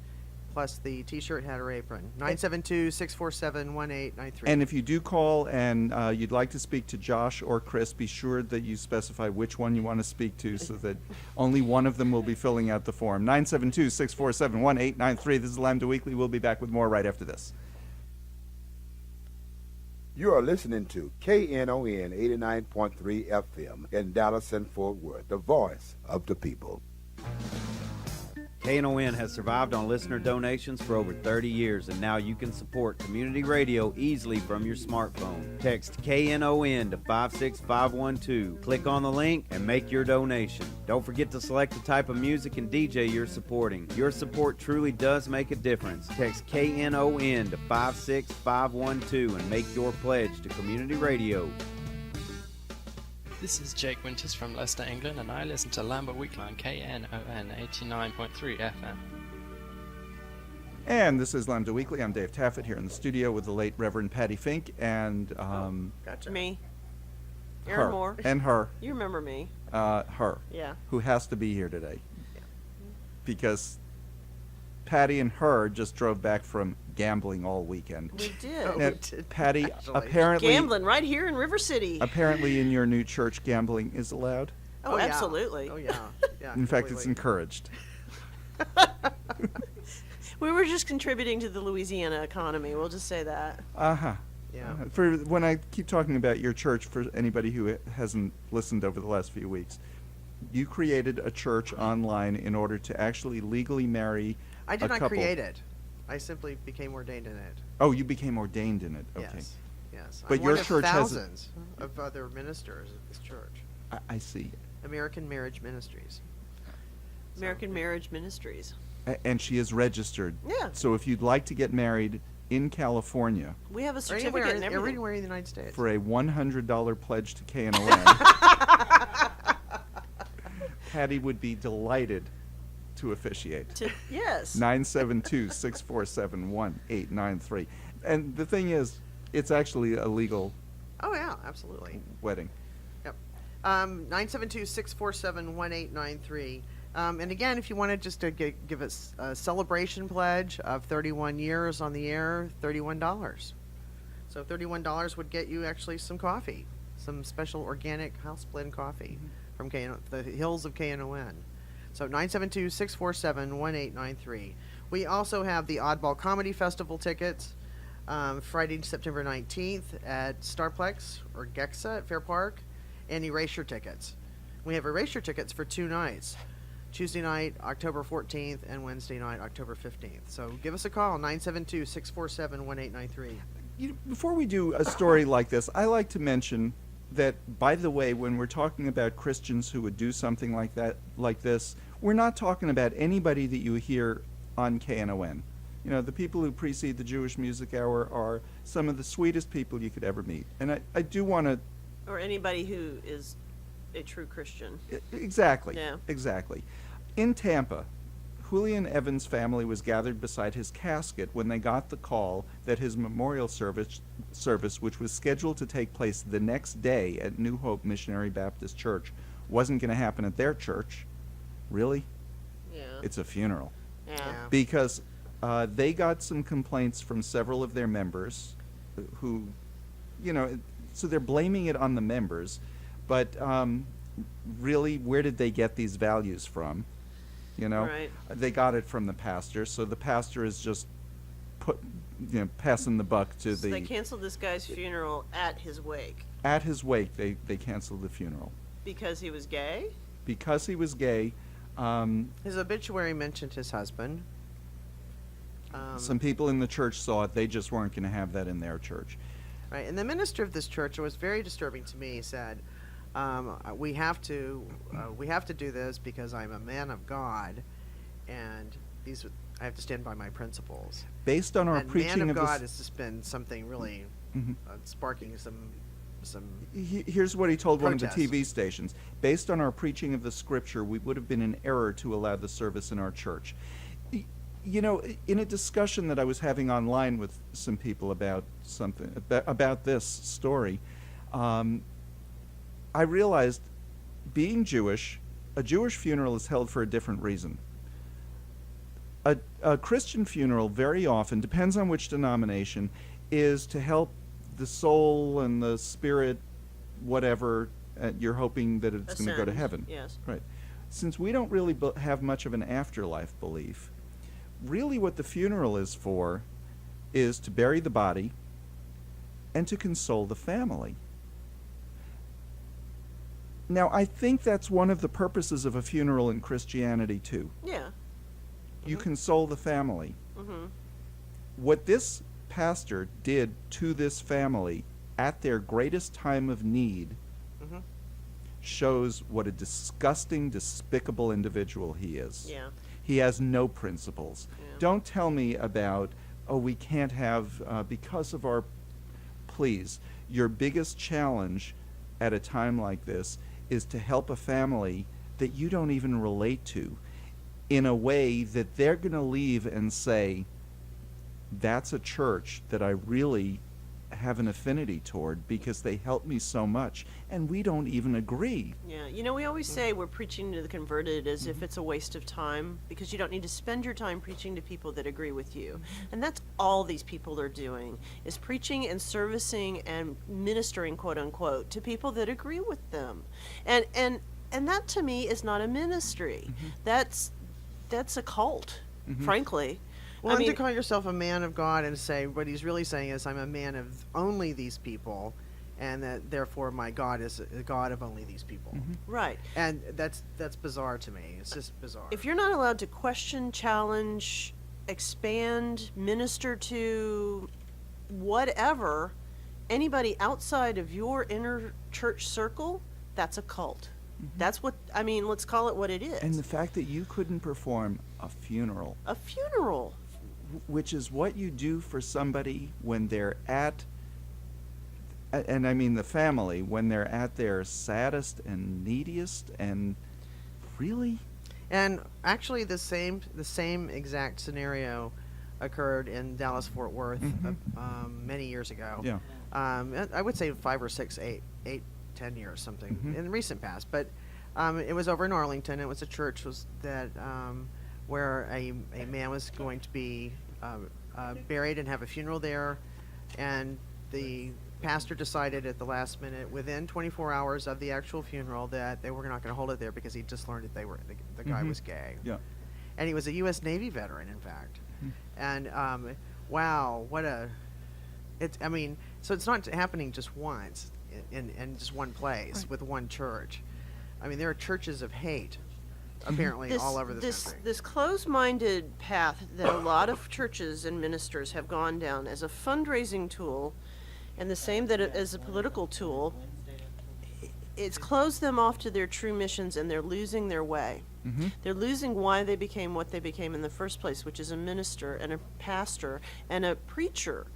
plus the T-shirt, hat, or apron. 972-647-1893. And if you do call and you'd like to speak to Josh or Chris, be sure that you specify which one you want to speak to so that only one of them will be filling out the form. 972-647-1893. This is Lambda Weekly. We'll be back with more right after this. You are listening to KNON 89.3 FM in Dallas and Fort Worth, the voice of the people. KNON has survived on listener donations for over 30 years, and now you can support community radio easily from your smartphone. Text KNON to 56512. Click on the link and make your donation. Don't forget to select the type of music and DJ you're supporting. Your support truly does make a difference. Text KNON to 56512 and make your pledge to community radio. This is Jake Winters from Leicester, England, and I listen to Lambda Weekly on KNON 89.3 FM. And this is Lambda Weekly. I'm Dave Taffet here in the studio with the late Reverend Patti Fink and Gotcha. Me. her. Erin Moore. And her. You remember me. Her. Yeah. Who has to be here today. Because Patti and her just drove back from gambling all weekend. We did. Oh, Now, we did, Patti, actually. apparently, Gambling right here in River City. apparently in your new church, gambling is allowed. Oh, yeah. absolutely. Oh, yeah. Yeah. In fact, it's completely. encouraged. We were just contributing to the Louisiana economy. We'll just say that. Uh-huh. Yeah. For when I keep talking about your church, for anybody who hasn't listened over the last few weeks, you created a church online in order to actually legally marry I did a not couple. create it. I simply became ordained in it. Oh, you became ordained in it. Okay. Yes. Yes. But I'm your one of church has a- thousands of other ministers at this church. I see. American Marriage Ministries. American Marriage Ministries. And she is registered. Yeah. So if you'd like to get married in California We have a Or certificate anywhere, and everything. everywhere in the United States. for a $100 pledge to KNON, Patti would be delighted to officiate. Yes. 972-647-1893. And the thing is, it's actually a legal Oh, yeah, absolutely. wedding. Yep. 972-647-1893. And again, if you wanted just to give us a celebration pledge of 31 years on the air, $31. So $31 would get you actually some coffee, some special organic house blend coffee from the hills of KNON. So 972-647-1893. We also have the Oddball Comedy Festival tickets, Friday, September 19th at Starplex or Gexa at Fair Park, and Erasure tickets. We have Erasure tickets for 2 nights. Tuesday night, October 14th, and Wednesday night, October 15th. So give us a call, 972-647-1893. Before we do a story like this, I like to mention that, by the way, when we're talking about Christians who would do something like this, we're not talking about anybody that you hear on KNON. You know, the people who precede the Jewish Music Hour are some of the sweetest people you could ever meet. And I do want to... Or anybody who is a true Christian. Exactly. Yeah. Exactly. In Tampa, Julian Evans' family was gathered beside his casket when they got the call that his memorial service, which was scheduled to take place the next day at New Hope Missionary Baptist Church, wasn't going to happen at their church. Really? Yeah. It's a funeral. Yeah. Yeah. Because they got some complaints from several of their members who, you know, so they're blaming it on the members. But really, where did they get these values from? You know, Right. They got it from the pastor. So the pastor is just passing the buck to So they canceled this guy's funeral at his wake at his wake. They canceled the funeral because he was gay. because he was gay. His obituary mentioned his husband. Some people in the church saw it. They just weren't going to have that in their church. Right, and the minister of this church, it was very disturbing to me, said, we have to do this because I'm a man of God, and I have to stand by my principles. Based on our And preaching man of of God this, has just been something really sparking some. Here's what he told one of protest. the TV stations. Based on our preaching of the scripture, we would have been in error to allow the service in our church. You know, in a discussion that I was having online with some people about about this story, I realized, being Jewish, a Jewish funeral is held for a different reason. A Christian funeral very often, depends on which denomination, is to help the soul and the spirit, whatever, you're hoping that it's going to go to heaven. Yes. Right. Since we don't really have much of an afterlife belief, really what the funeral is for is to bury the body and to console the family. Now, I think that's one of the purposes of a funeral in Christianity, too. Yeah. You console the family. Mm-hmm. What this pastor did to this family at their greatest time of need shows what a disgusting, despicable individual he is. Yeah. He has no principles. Yeah. Don't tell me about, oh, we can't have, because of our... Please, your biggest challenge at a time like this is to help a family that you don't even relate to in a way that they're going to leave and say, that's a church that I really have an affinity toward because they help me so much, and we don't even agree. Yeah, you know, we always say we're preaching to the converted as if it's a waste of time, because you don't need to spend your time preaching to people that agree with you. And that's all these people are doing, is preaching and servicing and ministering, quote unquote, to people that agree with them. And that to me is not a ministry. That's a cult, frankly. Well, to call yourself a man of God and say what he's really saying is, I'm a man of only these people, and that therefore my God is a God of only these people. Right. And that's bizarre to me. It's just bizarre. If you're not allowed to question, challenge, expand, minister to whatever, anybody outside of your inner church circle, that's a cult. That's what, I mean, let's call it what it is. And the fact that you couldn't perform a funeral. A funeral. Which is what you do for somebody when they're at, and I mean the family, when they're at their saddest and neediest, and really? And actually the same exact scenario occurred in Dallas-Fort Worth many years ago. Yeah. I would say 5 or 6, 8, 10 years, something in recent past. But it was over in Arlington. It was a church where a man was going to be buried and have a funeral there, and the pastor decided at the last minute, within 24 hours of the actual funeral, that they were not going to hold it there because he just learned that the guy was gay. Yeah. And he was a U.S. Navy veteran, in fact. And wow, I mean, so it's not happening just once in just one place with one church. I mean, there are churches of hate, apparently, all over the country. This closed-minded path that a lot of churches and ministers have gone down as a fundraising tool, and the same that as a political tool, it's closed them off to their true missions, and they're losing their way. They're losing why they became what they became in the first place, which is a minister and a pastor and a preacher.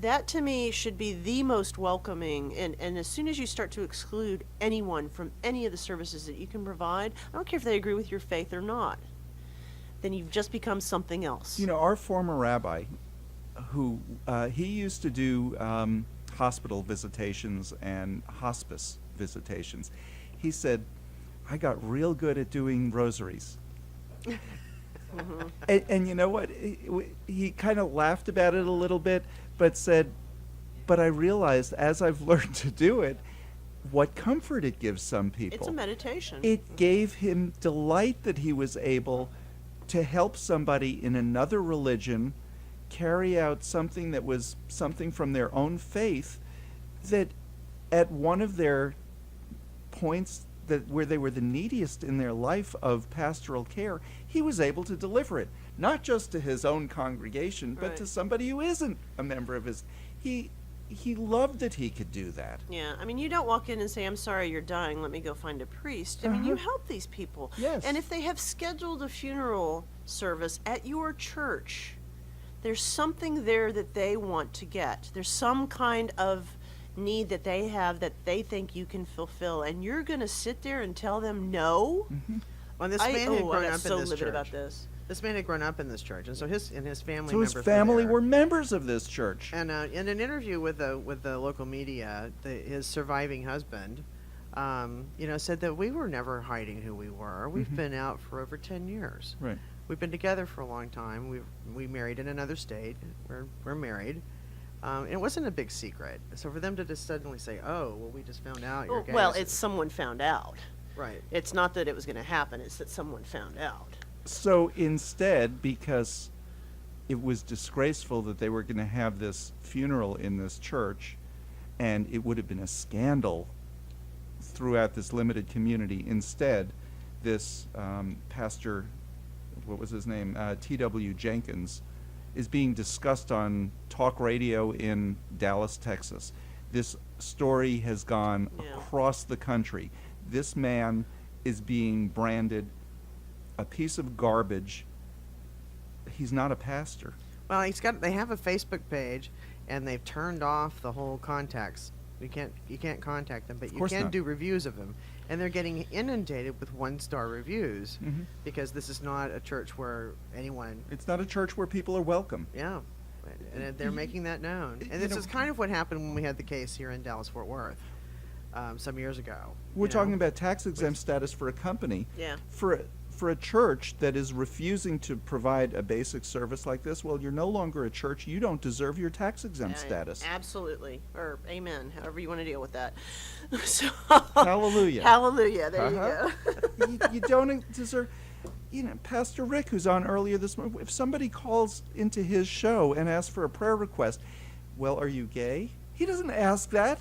That to me should be the most welcoming, and as soon as you start to exclude anyone from any of the services that you can provide, I don't care if they agree with your faith or not, then you've just become something else. You know, our former rabbi, who he used to do hospital visitations and hospice visitations, he said, I got real good at doing rosaries. And you know what? He kind of laughed about it a little bit, but said, but I realized as I've learned to do it, what comfort it gives some people. It's a meditation. It gave him delight that he was able to help somebody in another religion carry out something that was something from their own faith, that at one of their points where they were the neediest in their life of pastoral care, he was able to deliver it, not just to his own congregation, but to somebody who isn't a member of his. He loved that he could do that. Yeah, I mean, you don't walk in and say, I'm sorry you're dying, let me go find a priest. I mean, you help these people. Yes. And if they have scheduled a funeral service at your church, there's something there that they want to get. There's some kind of need that they have that they think you can fulfill, and you're going to sit there and tell them no? Well, this man had grown I got up so in this livid church. about this. This man had grown up in this church, and so his family. So his members family were were members of this church. And in an interview with the local media, his surviving husband, said that we were never hiding who we were. We've been out for over 10 years. Right. We've been together for a long time. We married in another state. We're married. It wasn't a big secret. So for them to just suddenly say, "Oh, well, we just found out you're gay." Well, it's someone found out. right. It's not that it was going to happen. It's that someone found out. So instead, because it was disgraceful that they were going to have this funeral in this church, and it would have been a scandal throughout this limited community, instead, this pastor, what was his name, T.W. Jenkins, is being discussed on talk radio in Dallas, Texas. This story has gone across the country. This man is being branded a piece of garbage. He's not a pastor. Well, they have a Facebook page, and they've turned off the whole contacts. You can't contact them, but you can do reviews of them, and they're getting inundated with 1-star reviews because this is not a church where anyone. It's not a church where people are welcome. Yeah, and they're making that known. And this is kind of what happened when we had the case here in Dallas-Fort Worth some years ago. We're talking about tax-exempt status for a company. Yeah. For a church that is refusing to provide a basic service like this, well, you're no longer a church. You don't deserve your tax-exempt status. Absolutely. Or amen, however you want to deal with that. So, Hallelujah. Hallelujah. There you go. You don't deserve. Pastor Rick, who's on earlier this morning, if somebody calls into his show and asks for a prayer request, well, are you gay? He doesn't ask that.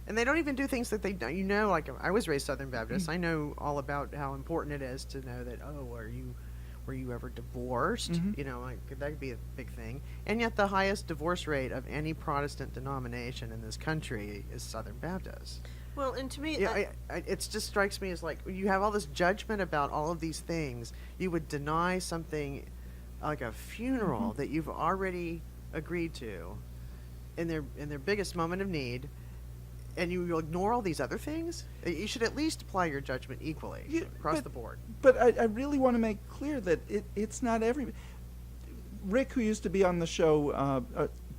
And they don't even do things that they don't. Like I was raised Southern Baptist. I know all about how important it is to know that, were you ever divorced? That could be a big thing. And yet the highest divorce rate of any Protestant denomination in this country is Southern Baptist. Well, and to me, it just strikes me as like you have all this judgment about all of these things. You would deny something like a funeral that you've already agreed to in their biggest moment of need. And you ignore all these other things? You should at least apply your judgment equally across the board. But I really want to make clear that it's not every... Rick, who used to be on the show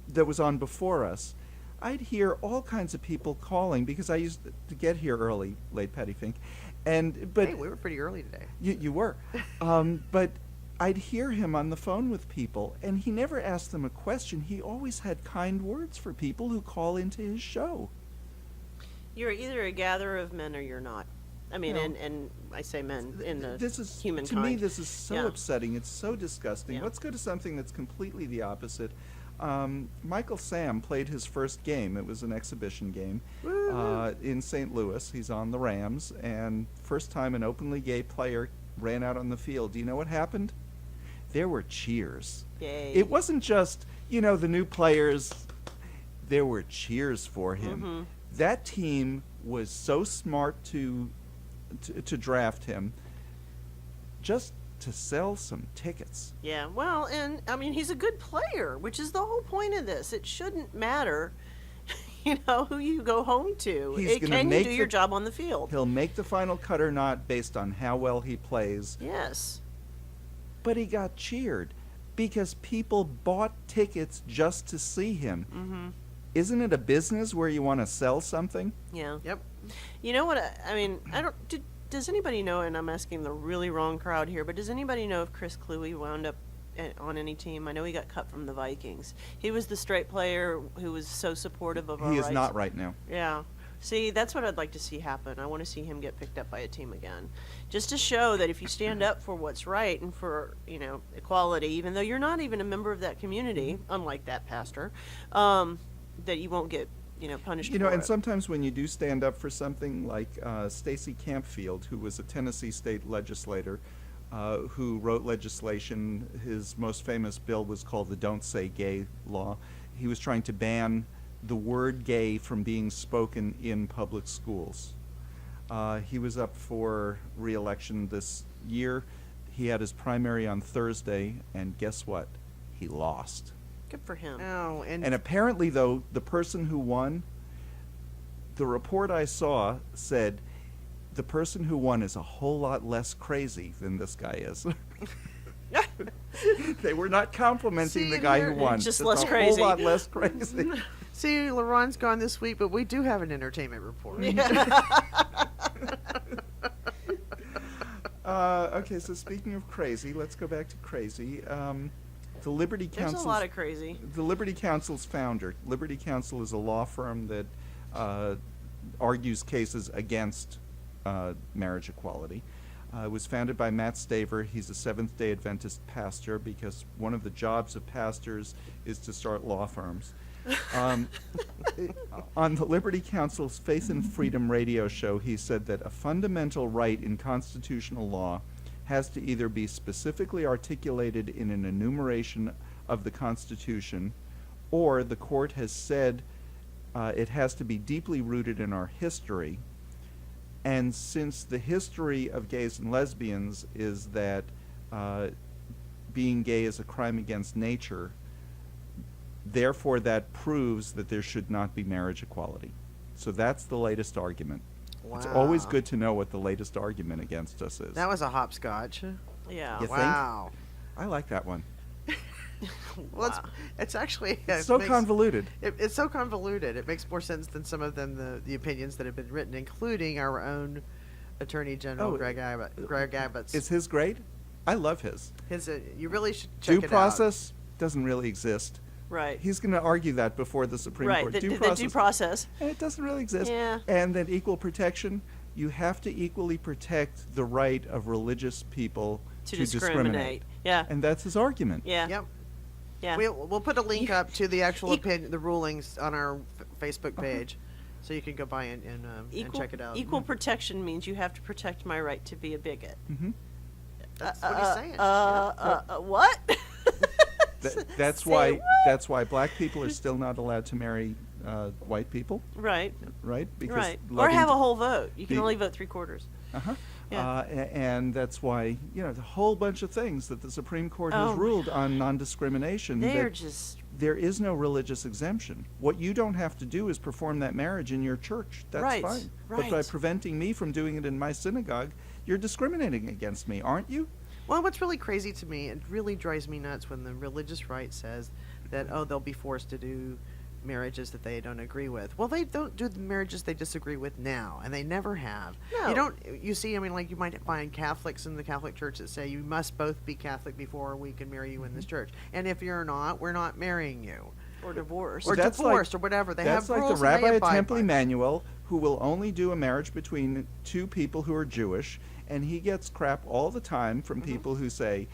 that was on before us, I'd hear all kinds of people calling because I used to get here early, late Patti Fink. But hey, we were pretty early today. You were. But I'd hear him on the phone with people, and he never asked them a question. He always had kind words for people who call into his show. You're either a gatherer of men or you're not. I mean, and I say men in the humankind. To me, this is so upsetting. It's so disgusting. Yeah. Let's go to something that's completely the opposite. Michael Sam played his first game. It was an exhibition game in St. Louis. He's on the Rams, and first time an openly gay player ran out on the field. Do you know what happened? There were cheers. Yay. It wasn't just, the new players. There were cheers for him. That team was so smart to draft him just to sell some tickets. Yeah, well, and I mean, he's a good player, which is the whole point of this. It shouldn't matter, who you go home to. Can you do your job on the field? He'll make the final cut or not based on how well he plays. Yes. But he got cheered because people bought tickets just to see him. Isn't it a business where you want to sell something? Yeah. Yep. You know what? I mean, does anybody know, and I'm asking the really wrong crowd here, but does anybody know if Chris Kluwe wound up on any team? I know he got cut from the Vikings. He was the straight player who was so supportive of our rights. He is not right now. Yeah. See, that's what I'd like to see happen. I want to see him get picked up by a team again. Just to show that if you stand up for what's right and for, equality, even though you're not even a member of that community, unlike that pastor, that you won't get, punished for and it. sometimes when you do stand up for something, like Stacey Campfield, who was a Tennessee state legislator, who wrote legislation. His most famous bill was called the Don't Say Gay law. He was trying to ban the word gay from being spoken in public schools. He was up for re-election this year. He had his primary on Thursday, and guess what? He lost. Good for him. Oh, And apparently, though, the person who won, the report I saw said the person who won is a whole lot less crazy than this guy is. They were not complimenting See, the guy here- who won. Just a less whole crazy. lot less crazy. See, Laron's gone this week, but we do have an entertainment report. Okay, so speaking of crazy, let's go back to crazy. The Liberty There's Council. a lot of crazy. The Liberty Council's founder. Liberty Council is a law firm that argues cases against marriage equality. It was founded by Matt Staver. He's a Seventh-day Adventist pastor because one of the jobs of pastors is to start law firms. On the Liberty Council's Faith and Freedom radio show, he said that a fundamental right in constitutional law has to either be specifically articulated in an enumeration of the Constitution, or the court has said it has to be deeply rooted in our history. And since the history of gays and lesbians is that being gay is a crime against nature, therefore that proves that there should not be marriage equality. So that's the latest argument. Wow. It's always good to know what the latest argument against us is. That was a hopscotch. Yeah. You think? Wow. I like that one. Well, it's actually It's so convoluted. It's so convoluted. It makes more sense than some of them the opinions that have been written, including our own Attorney General Greg Abbott's. Is his great? I love his. You really should check Due it process doesn't really exist. Right. He's going to argue that before the Supreme Right. Court. The due process. And it doesn't really exist. Yeah. And then equal protection, you have to equally protect the right of religious people To discriminate. Yeah. And that's his argument. Yeah. out. Yep. Yeah. We'll put a link up to the actual opinion, the rulings on our Facebook page, so you can go by and check it out. Equal protection means you have to protect my right to be a bigot. Mm-hmm. That's what he's saying. What? That's Say why. what? That's why black people are still not allowed to marry white people, Right. right? Because Right. Or loving have a whole vote. You can the- only vote 3/4. Uh-huh. Yeah. And that's why, a whole bunch of things that the Supreme Court has Oh, ruled on non-discrimination. They are that just. there is no religious exemption. What you don't have to do is perform that marriage in your church. That's Right, fine. But by right. preventing me from doing it in my synagogue, you're discriminating against me, aren't you? Well, what's really crazy to me, it really drives me nuts when the religious right says that, they'll be forced to do marriages that they don't agree with. Well, they don't do the marriages they disagree with now, and they never have. No. You see, I mean, like, you might find Catholics in the Catholic Church that say you must both be Catholic before we can marry you in this church. And if you're not, we're not marrying you. Or divorced. Or That's divorced, or whatever. They have That's like rules the and they rabbi at abide Temple by them. Emmanuel, who will only do a marriage between two people who are Jewish, and he gets crap all the time from people who say,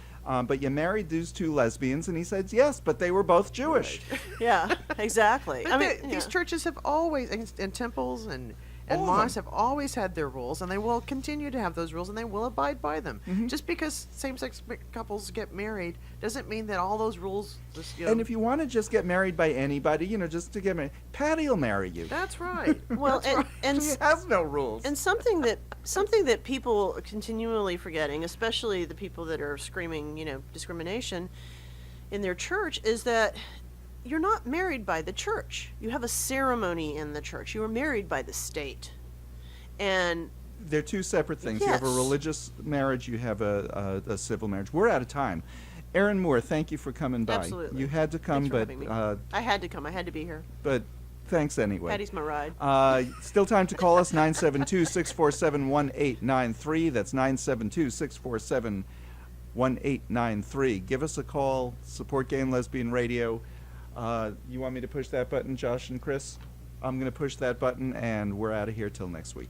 but you married these two lesbians, and he says, yes, but they were both Jewish. Yeah, exactly. But these churches have always, and temples and All of mosques them. have always had their rules, and they will continue to have those rules, and they will abide by them. Mm-hmm. Just because same-sex couples get married doesn't mean that all those rules. And if you want to just get married by anybody, just to get married, Patti will marry you. That's right. Well, That's right. and She has no rules. And something that people are continually forgetting, especially the people that are screaming, discrimination in their church, is that you're not married by the church. You have a ceremony in the church. You are married by the state. And They're two separate things. You have a Yes. religious marriage, you have a civil marriage. We're out of time. Erin Moore, thank you for coming by. Absolutely. You had to come, Thanks for but having me. I had to come. I had to be here. but thanks anyway. Patty's my ride. Still time to call us, 972-647-1893. That's 972-647-1893. Give us a call. Support Gay and Lesbian Radio. You want me to push that button, Josh and Chris? I'm going to push that button, and we're out of here till next week.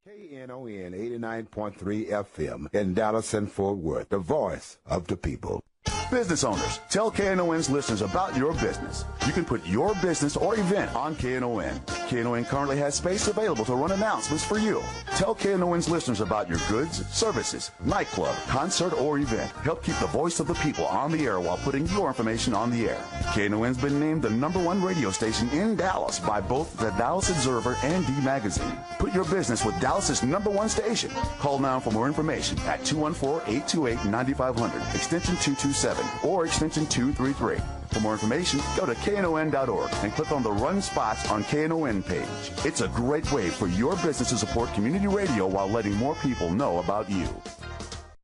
KNON 89.3 FM in Dallas and Fort Worth, the voice of the people. Business owners, tell KNON's listeners about your business. You can put your business or event on KNON. KNON currently has space available to run announcements for you. Tell KNON's listeners about your goods, services, nightclub, concert, or event. Help keep the voice of the people on the air while putting your information on the air. KNON's been named the #1 radio station in Dallas by both the Dallas Observer and D Magazine. Put your business with Dallas's #1 station. Call now for more information at 214-828-9500, extension 227, or extension 233. For more information, go to KNON.org and click on the Run Spots on KNON page. It's a great way for your business to support community radio while letting more people know about you.